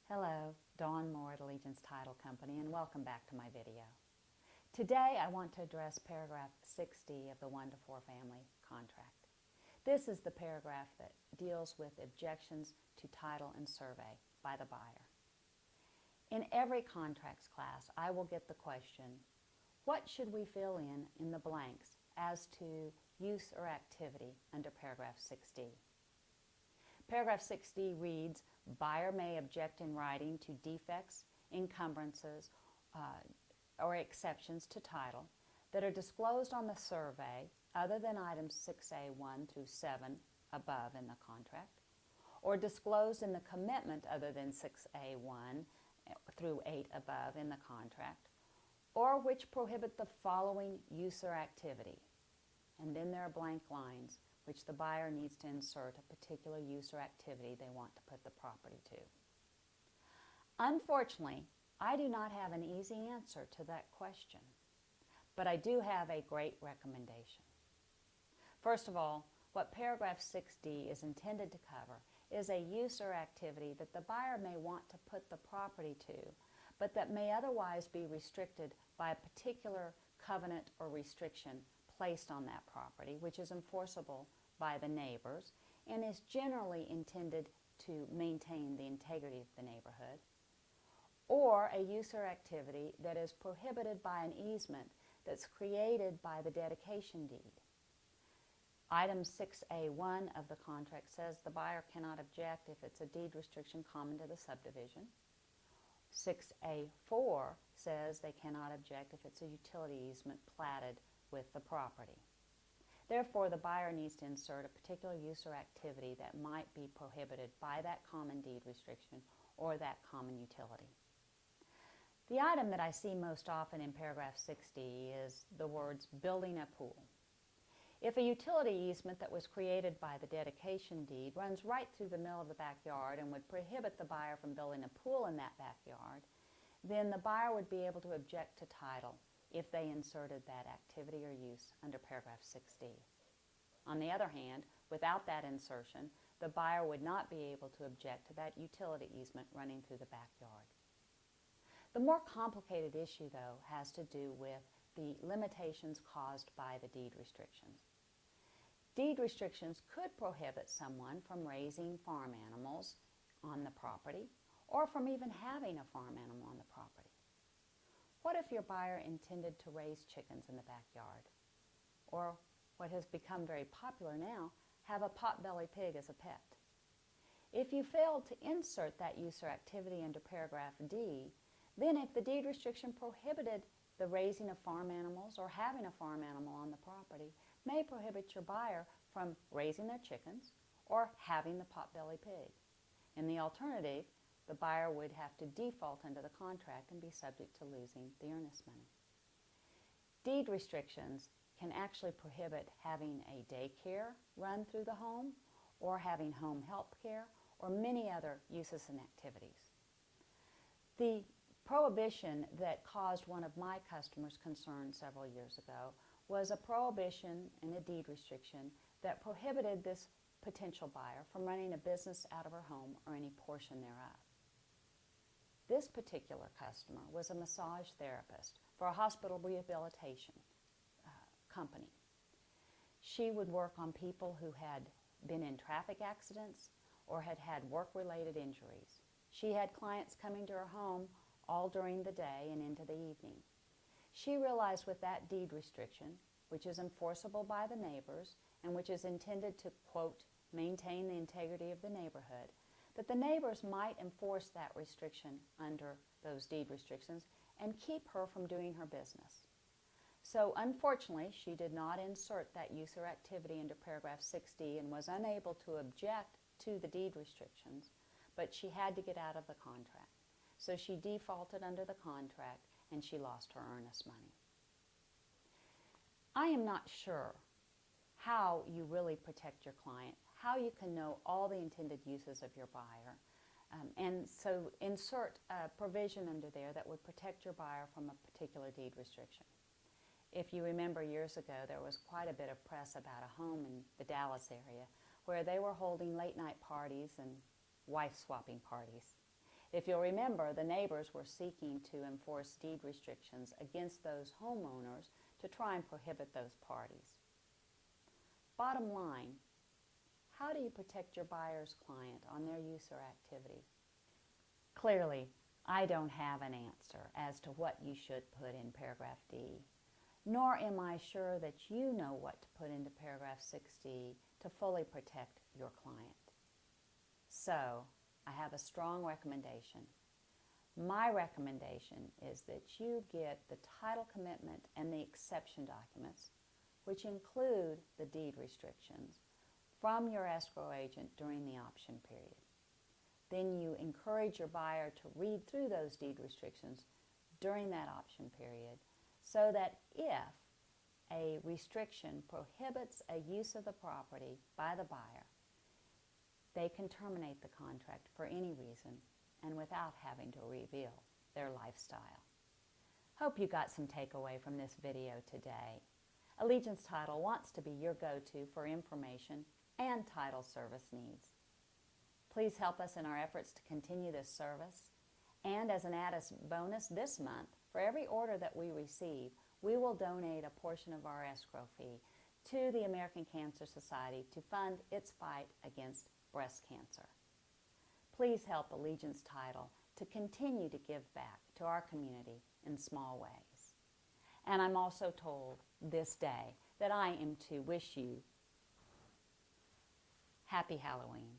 Hello, Dawn Moore at Allegiance Title Company, and welcome back to my video. Today I want to address paragraph 60 of the 1 to 4 family contract. This is the paragraph that deals with objections to title and survey by the buyer. In every contracts class, I will get the question, what should we fill in the blanks as to use or activity under paragraph 6D? Paragraph 6D reads, buyer may object in writing to defects, encumbrances, or exceptions to title that are disclosed on the survey other than items 6A 1 through 7 above in the contract, or disclosed in the commitment other than 6A 1 through 8 above in the contract, or which prohibit the following use or activity. And then there are blank lines which the buyer needs to insert a particular use or activity they want to put the property to. Unfortunately, I do not have an easy answer to that question, but I do have a great recommendation. First of all, what paragraph 6D is intended to cover is a use or activity that the buyer may want to put the property to, but that may otherwise be restricted by a particular covenant or restriction placed on that property, which is enforceable by the neighbors and is generally intended to maintain the integrity of the neighborhood, or a use or activity that is prohibited by an easement that's created by the dedication deed. Item 6A1 of the contract says the buyer cannot object if it's a deed restriction common to the subdivision. 6A4 says they cannot object if it's a utility easement platted with the property. Therefore, the buyer needs to insert a particular use or activity that might be prohibited by that common deed restriction or that common utility. The item that I see most often in paragraph 60 is the words building a pool. If a utility easement that was created by the dedication deed runs right through the middle of the backyard and would prohibit the buyer from building a pool in that backyard, then the buyer would be able to object to title if they inserted that activity or use under paragraph 6D. On the other hand, without that insertion, the buyer would not be able to object to that utility easement running through the backyard. The more complicated issue, though, has to do with the limitations caused by the deed restrictions. Deed restrictions could prohibit someone from raising farm animals on the property or from even having a farm animal on the property. What if your buyer intended to raise chickens in the backyard? Or, what has become very popular now, have a potbelly pig as a pet? If you failed to insert that use or activity under paragraph D, then if the deed restriction prohibited the raising of farm animals or having a farm animal on the property, may prohibit your buyer from raising their chickens or having the potbelly pig. In the alternative, the buyer would have to default under the contract and be subject to losing the earnest money. Deed restrictions can actually prohibit having a daycare run through the home or having home health care or many other uses and activities. The prohibition that caused one of my customers concern several years ago was a prohibition and a deed restriction that prohibited this potential buyer from running a business out of her home or any portion thereof. This particular customer was a massage therapist for a hospital rehabilitation company. She would work on people who had been in traffic accidents or had had work-related injuries. She had clients coming to her home all during the day and into the evening. She realized with that deed restriction, which is enforceable by the neighbors and which is intended to, quote, maintain the integrity of the neighborhood, that the neighbors might enforce that restriction under those deed restrictions and keep her from doing her business. So unfortunately, she did not insert that use or activity into paragraph 6D and was unable to object to the deed restrictions, but she had to get out of the contract. So she defaulted under the contract and she lost her earnest money. I am not sure how you really protect your client, how you can know all the intended uses of your buyer, and so insert a provision under there that would protect your buyer from a particular deed restriction. If you remember years ago, there was quite a bit of press about a home in the Dallas area where they were holding late night parties and wife swapping parties. If you'll remember, the neighbors were seeking to enforce deed restrictions against those homeowners to try and prohibit those parties. Bottom line, how do you protect your buyer's client on their use or activity? Clearly, I don't have an answer as to what you should put in paragraph D, nor am I sure that you know what to put into paragraph 6D to fully protect your client. So, I have a strong recommendation. My recommendation is that you get the title commitment and the exception documents, which include the deed restrictions, from your escrow agent during the option period. Then you encourage your buyer to read through those deed restrictions during that option period so that if a restriction prohibits a use of the property by the buyer, they can terminate the contract for any reason and without having to reveal their lifestyle. Hope you got some takeaway from this video today. Allegiance Title wants to be your go-to for information and title service needs. Please help us in our efforts to continue this service. And as an added bonus this month, for every order that we receive, we will donate a portion of our escrow fee to the American Cancer Society to fund its fight against breast cancer. Please help Allegiance Title to continue to give back to our community in small ways. And I'm also told this day that I am to wish you Happy Halloween.